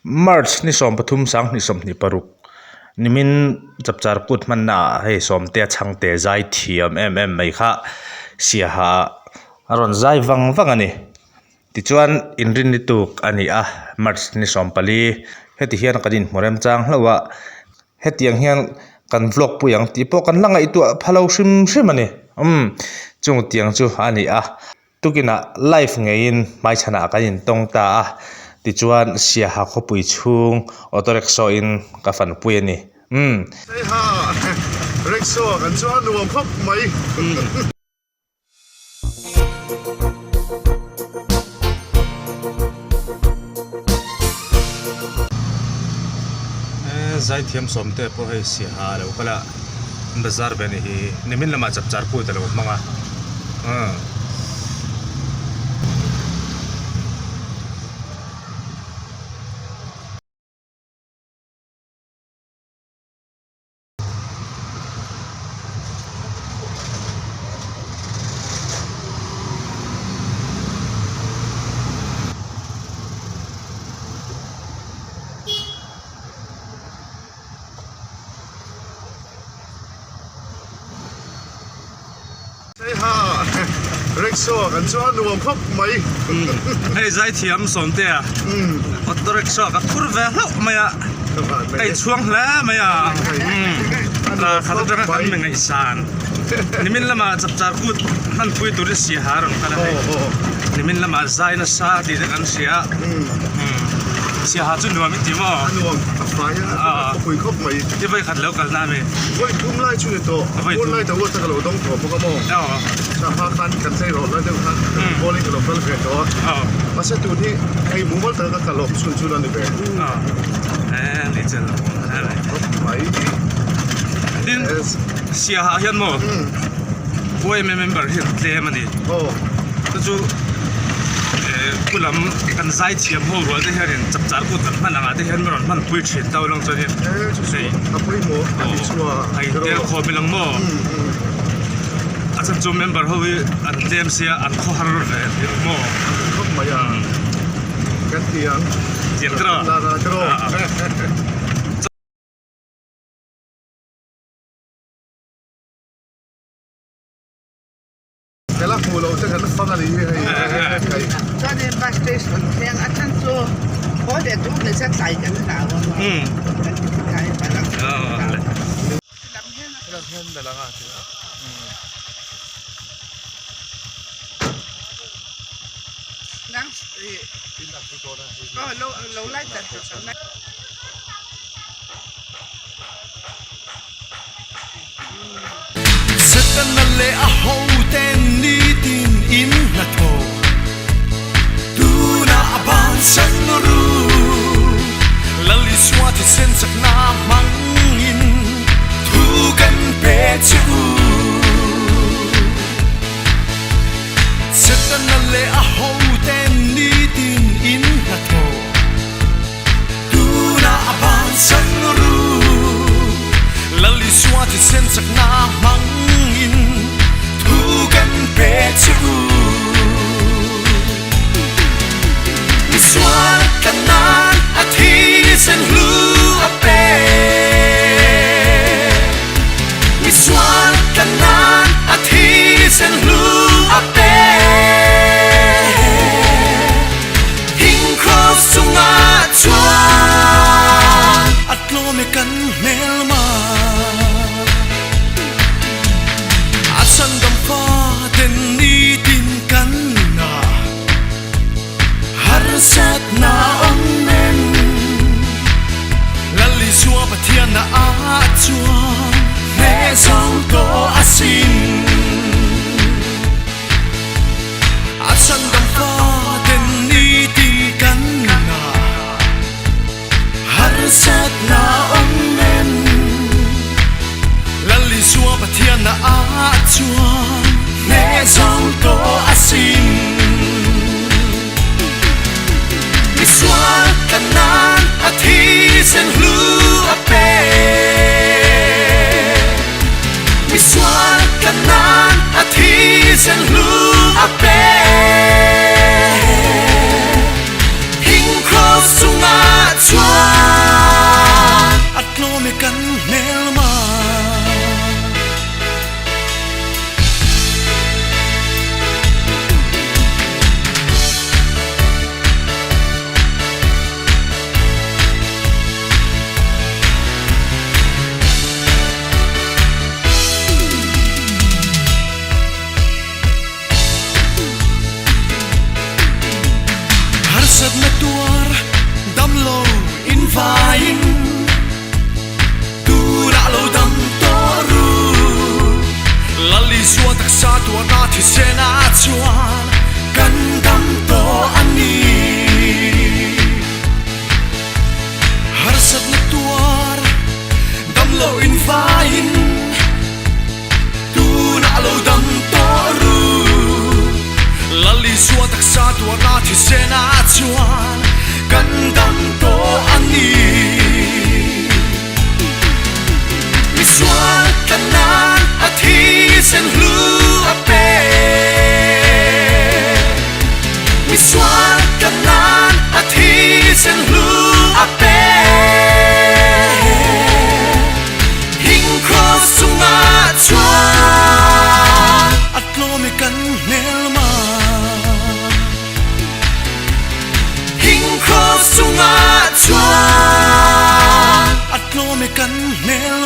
March ni som pathum sang ni som ni paruk nimin chapchar kut man na hei som te chang te zai thiam mai kha sia ha aron zai wang ani ti chuan inrin ni tuk ani a March ni som pali heti hian kadin morem chang hlawa hetiang hian kan vlog puyang ti po kan langa itu phalo shrim ani chung tiang chu ani a tukina live ngein mai chana kain tong ta a ti chuan sia ha khopui chung auto rickshaw in ka fan pui ani Hey ha rickshaw kan chuan nuam khop mai zai thiam som te po hei sia ha lo kala bazar bani hi nimin lama chapchar pu te lo manga Hey ha rickshaw kan chuan nuam khop mai hei zai thiam som te auto rickshaw ka thur ve hlo maya kai chuang hla maya khata tanga kan me ngai san nimin lama chapchar kut han pui tur sia haron kala nimin lama zai na sa ti de kan sia sia ha chu nuam ti mo nuam afai khopui khop mai ti vai khat lo kal na me voi tum lai chu to voi lai ta wo ta lo dong to mo ka mo sa ha kan kan sei ro lai de kan bowling lo fel fe to masa tu ni ai mu mal ta ka lo sun chu lan de be ni chen mai din sia ha hian mo boy member hian tle mani chu kulam kan zai thiam ho ro de herin chapchar ko tan man anga de hen ron man pui thin taw long chani sei apoi mo ani chua ai te kho milang mo acha chu member ho an dem sia an kho har ve mo khop mai ya kan tiang tro la tro kala pulo te kan family hai kai cho nên bus station thang ở trên chỗ có để chúng người sẽ chạy cái nào cái phải là làm hen da la nga đang lâu lâu lại thật Setanale a houten ni tin in na tho tu na aban san ru lali swati sen sak na mangin tu kan pe chu Setanale a houten ni tin in na tho tu na aban san ru lali swati sen sak na mangin thu kan pe chu mi swat kanan athi sen lu ape mi swat kanan athi sen lu ape hing cross sunga chuan atlo me kan melma sandam fa den ni tin kan na har sat na om men lali suwa pathian na a chuan me song to asin sandam fa den ni tin kan na har sat na om men lali suwa pathian na a chuan me song to asin mi suwa kanan athi sen lu ape mi suwa kanan athi sen lu ape hing cross sunga thì sẽ na chuan kan dam to ani har sat na tuar dam lo in vain tu na lo dam to ru lali suat tak sa tuar na thì sẽ na chuan kan dam to ani mi suat kanan athi sen hlu ape mi suat kanan athi sen hlu ape hing cross sunga chuan atlo me kan nelma hing cross sunga chuan atlo me kan nelma